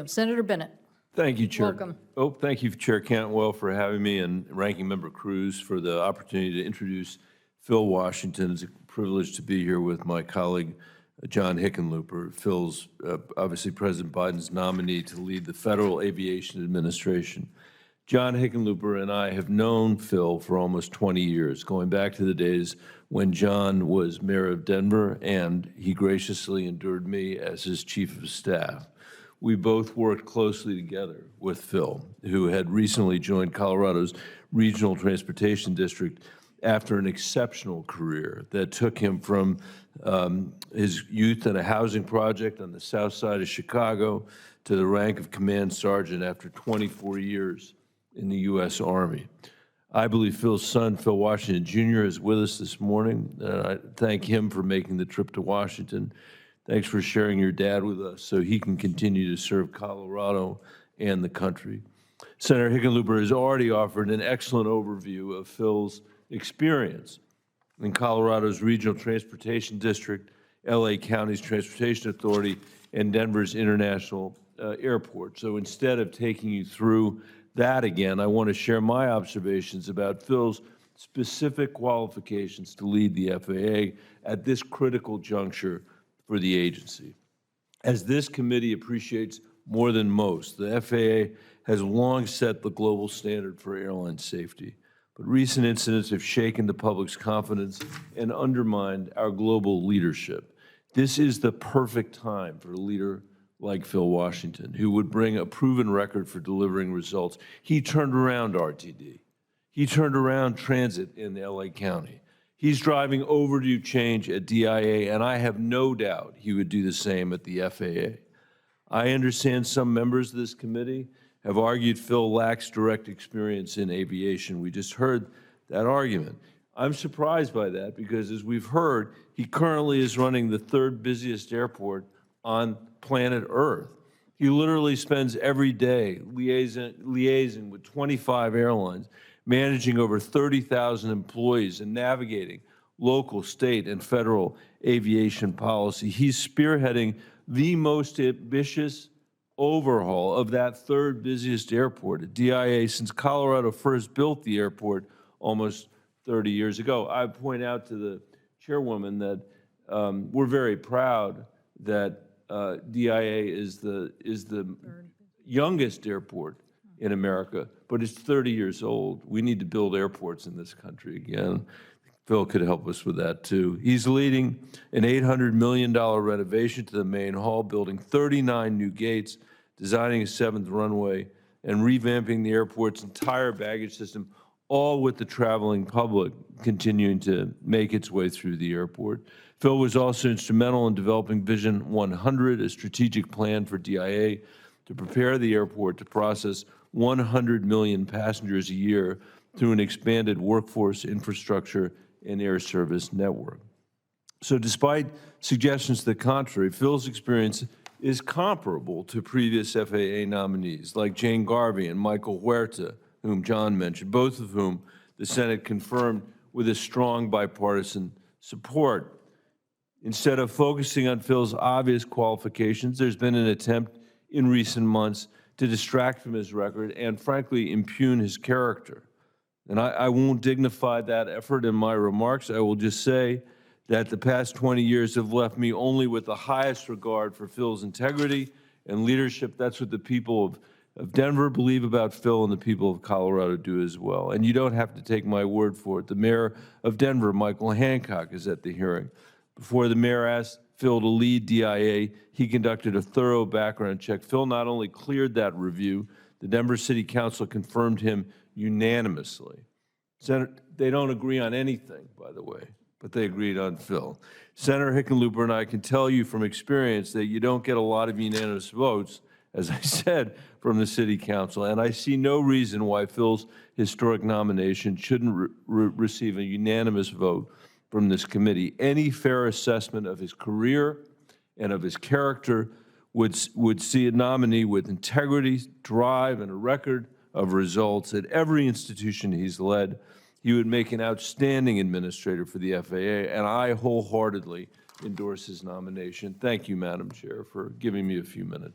you. Senator Bennet. Thank you, Chair. Welcome. Thank you, Chair Cantwell, for having me, and Ranking Member Cruz for the opportunity to introduce Phil Washington. It's a privilege to be here with my colleague, John Hickenlooper. Phil's obviously President Biden's nominee to lead the Federal Aviation Administration. John Hickenlooper and I have known Phil for almost 20 years, going back to the days when John was mayor of Denver, and he graciously endured me as his chief of staff. We both worked closely together with Phil, who had recently joined Colorado's Regional Transportation District after an exceptional career that took him from his youth at a housing project on the south side of Chicago to the rank of command sergeant after 24 years in the U.S. Army. I believe Phil's son, Phil Washington Jr., is with us this morning. I thank him for making the trip to Washington. Thanks for sharing your dad with us so he can continue to serve Colorado and the country. Senator Hickenlooper has already offered an excellent overview of Phil's experience in Colorado's Regional Transportation District, LA County's Transportation Authority, and Denver's International Airport. So instead of taking you through that again, I want to share my observations about Phil's specific qualifications to lead the FAA at this critical juncture for the agency. As this committee appreciates more than most, the FAA has long set the global standard for airline safety, but recent incidents have shaken the public's confidence and undermined our global leadership. This is the perfect time for a leader like Phil Washington, who would bring a proven record for delivering results. He turned around RTD. He turned around transit in LA County. He's driving overdue change at DIA, and I have no doubt he would do the same at the FAA. I understand some members of this committee have argued Phil lacks direct experience in aviation. We just heard that argument. I'm surprised by that because, as we've heard, he currently is running the third busiest airport on planet Earth. He literally spends every day liaising with 25 airlines, managing over 30,000 employees and navigating local, state, and federal aviation policy. He's spearheading the most ambitious overhaul of that third busiest airport at DIA since Colorado first built the airport almost 30 years ago. I point out to the chairwoman that we're very proud that DIA is the youngest airport in America, but it's 30 years old. We need to build airports in this country again. Phil could help us with that too. He's leading an $800 million renovation to the main hall, building 39 new gates, designing a 7th runway, and revamping the airport's entire baggage system, all with the traveling public continuing to make its way through the airport. Phil was also instrumental in developing Vision 100, a strategic plan for DIA to prepare the airport to process 100 million passengers a year through an expanded workforce, infrastructure, and air service network. So despite suggestions to the contrary, Phil's experience is comparable to previous FAA nominees like Jane Garvey and Michael Huerta, whom John mentioned, both of whom the Senate confirmed with a strong bipartisan support. Instead of focusing on Phil's obvious qualifications, there's been an attempt in recent months to distract from his record and, frankly, impugn his character. And I won't dignify that effort in my remarks. I will just say that the past 20 years have left me only with the highest regard for Phil's integrity and leadership. That's what the people of Denver believe about Phil, and the people of Colorado do as well. And you don't have to take my word for it. The mayor of Denver, Michael Hancock, is at the hearing. Before the mayor asked Phil to lead DIA, he conducted a thorough background check. Phil not only cleared that review, the Denver City Council confirmed him unanimously. They don't agree on anything, by the way, but they agreed on Phil. Senator Hickenlooper and I can tell you from experience that you don't get a lot of unanimous votes, as I said, from the City Council, and I see no reason why Phil's historic nomination shouldn't receive a unanimous vote from this committee. Any fair assessment of his career and of his character would see a nominee with integrity, drive, and a record of results at every institution he's led. He would make an outstanding administrator for the FAA, and I wholeheartedly endorse his nomination. Thank you, Madam Chair, for giving me a few minutes.